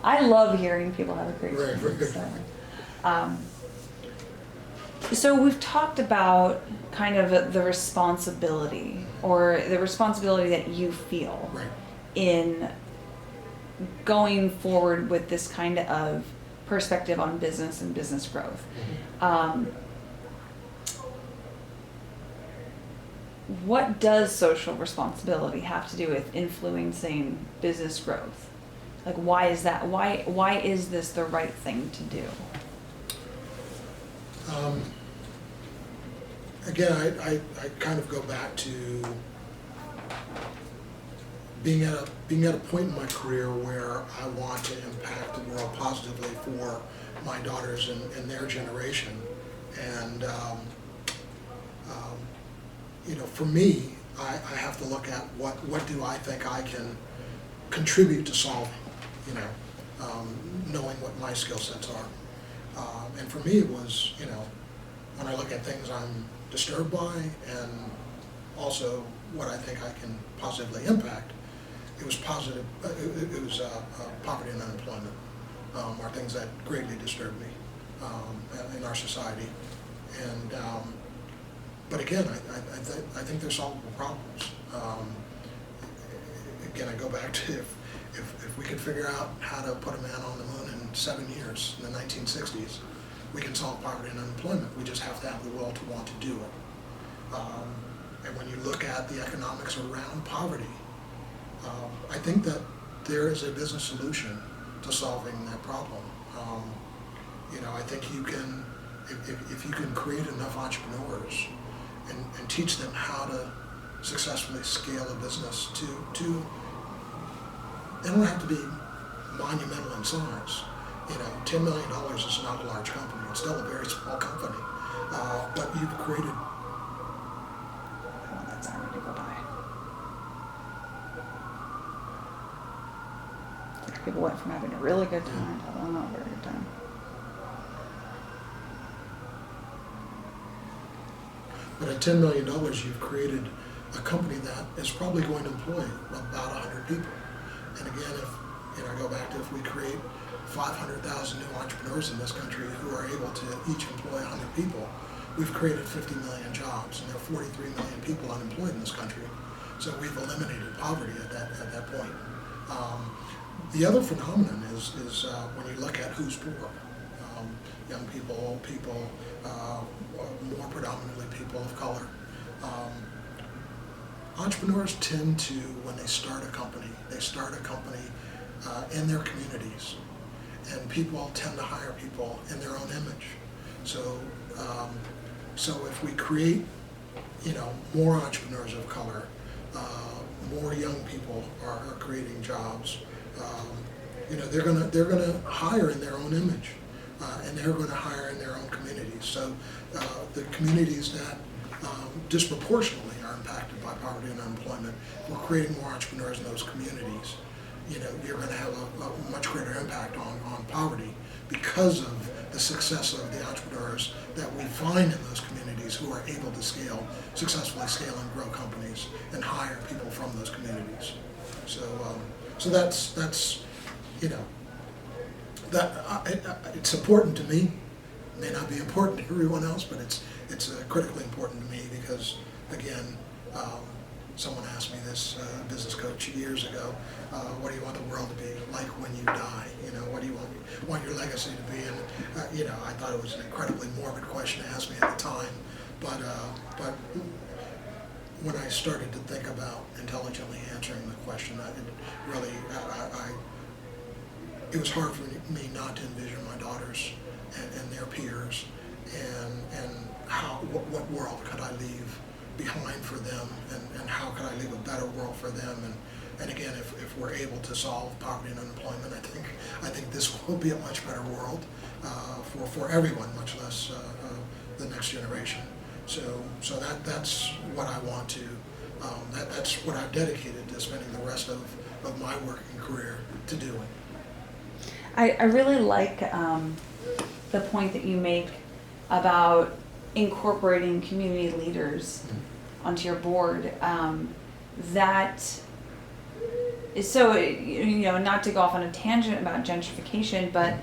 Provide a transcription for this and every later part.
I love hearing people have a great Right, time. right. So we've talked about kind of the responsibility or the responsibility that you feel Right. in going forward with this kind of perspective on business and business growth. What does social responsibility have to do with influencing business growth? Like, why is that? Why is this the right thing to do? Again, I kind of go back to being at a point in my career where I want to impact the world positively for my daughters and their generation. And for me, I have to look at what do I think I can contribute to solving, knowing what my skill sets are. And for me, it was, when I look at things I'm disturbed by and also what I think I can positively impact, it was positive. It was poverty and unemployment are things that greatly disturb me in our society. And but again, I think they're solvable problems. Again, I go back to if we could figure out how to put a man on the moon in 7 years in the 1960s, we can solve poverty and unemployment. We just have to have the will to want to do it. And when you look at the economics around poverty, I think that there is a business solution to solving that problem. I think you can, if you can create enough entrepreneurs and teach them how to successfully scale a business to they don't have to be monumental in size. $10 million is not a large company. It's still a very small company. But you've created. I want that siren to go by. People went from having a really good time to having a not very good time. But at $10 million, you've created a company that is probably going to employ about 100 people. And again, if I go back to if we create 500,000 new entrepreneurs in this country who are able to each employ 100 people, we've created 50 million jobs, and there are 43 million people unemployed in this country. So we've eliminated poverty at that point. The other phenomenon is when you look at who's poor. Young people, old people, more predominantly people of color. Entrepreneurs tend to, when they start a company in their communities, and people tend to hire people in their own image. So if we create, more entrepreneurs of color, more young people are creating jobs. They're gonna hire in their own image, and they're going to hire in their own communities. So the communities that disproportionately are impacted by poverty and unemployment, we're creating more entrepreneurs in those communities. You're going to have a much greater impact on poverty because of the success of the entrepreneurs that we find in those communities who are able to successfully scale and grow companies and hire people from those communities. So that's it's important to me. It may not be important to everyone else, but it's critically important to me because, again, someone asked me this, business coach years ago, what do you want the world to be like when you die? What do you want your legacy to be? And I thought it was an incredibly morbid question to ask me at the time, but when I started to think about intelligently answering the question, it was hard for me not to envision my daughters and their peers and what world could I leave behind for them and how could I leave a better world for them and again if we're able to solve poverty and unemployment, I think this will be a much better world for everyone, much less the next generation. So that's what I want to that's what I've dedicated to spending the rest of my working career to doing. I really like the point that you make about incorporating community leaders onto your board. That So, not to go off on a tangent about gentrification, but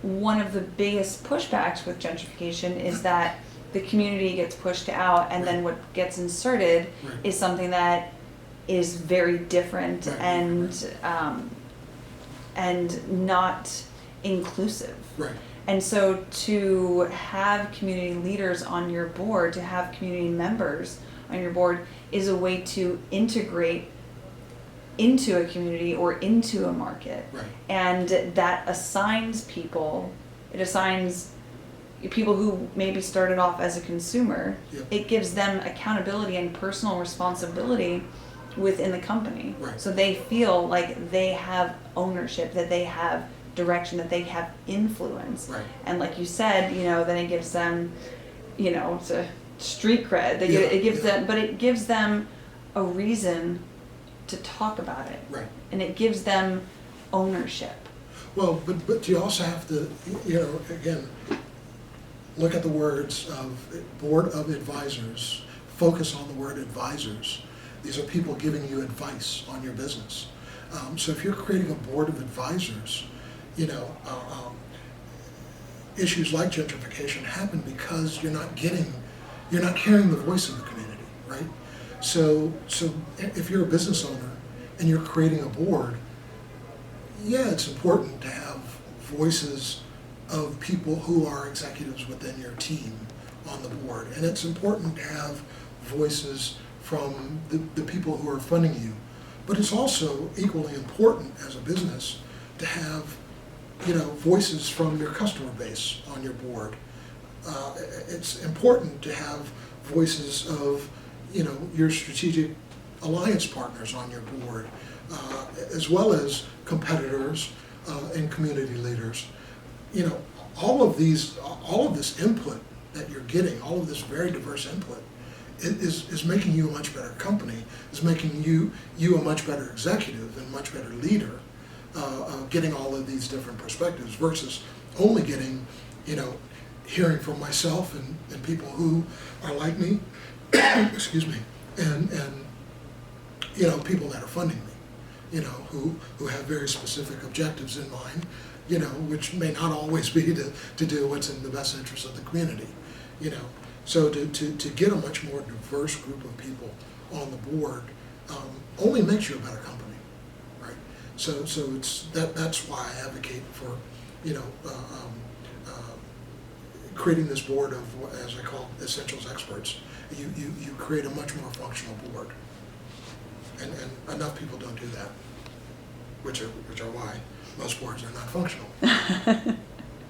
one of the biggest pushbacks with gentrification is that the community gets pushed out, and then what gets inserted Right. is something that is very different Right. and not inclusive. Right. And so to have community leaders on your board, to have community members on your board, is a way to integrate into a community or into a market. Right. And that assigns people, it assigns people who maybe started off as a consumer, Yep. it gives them accountability and personal responsibility within the company. Right. So they feel like they have ownership, that they have direction, that they have influence. Right. And like you said, then it gives them, it's a street cred. Yeah, It gives yeah. them, but it gives them a reason to talk about it. Right. And it gives them ownership. Well, but you also have to, again, look at the words of board of advisors. Focus on the word advisors. These are people giving you advice on your business. So if you're creating a board of advisors, issues like gentrification happen because you're not carrying the voice of the community, right? So if you're a business owner and you're creating a board, yeah, it's important to have voices of people who are executives within your team on the board. And it's important to have voices from the people who are funding you. But it's also equally important as a business to have, voices from your customer base on your board. It's important to have voices of, your strategic alliance partners on your board, as well as competitors and community leaders. All of this input that you're getting, all of this very diverse input, is making you a much better company, is making you a much better executive and much better leader, getting all of these different perspectives versus only getting, hearing from myself and people who are like me, excuse me, and people that are funding me, who have very specific objectives in mind, which may not always be to do what's in the best interest of the community, So to get a much more diverse group of people on the board only makes you a better company, right? So that's why I advocate for, creating this board of, as I call it, essentials experts. You create a much more functional board, and enough people don't do that, which are why most boards are not functional.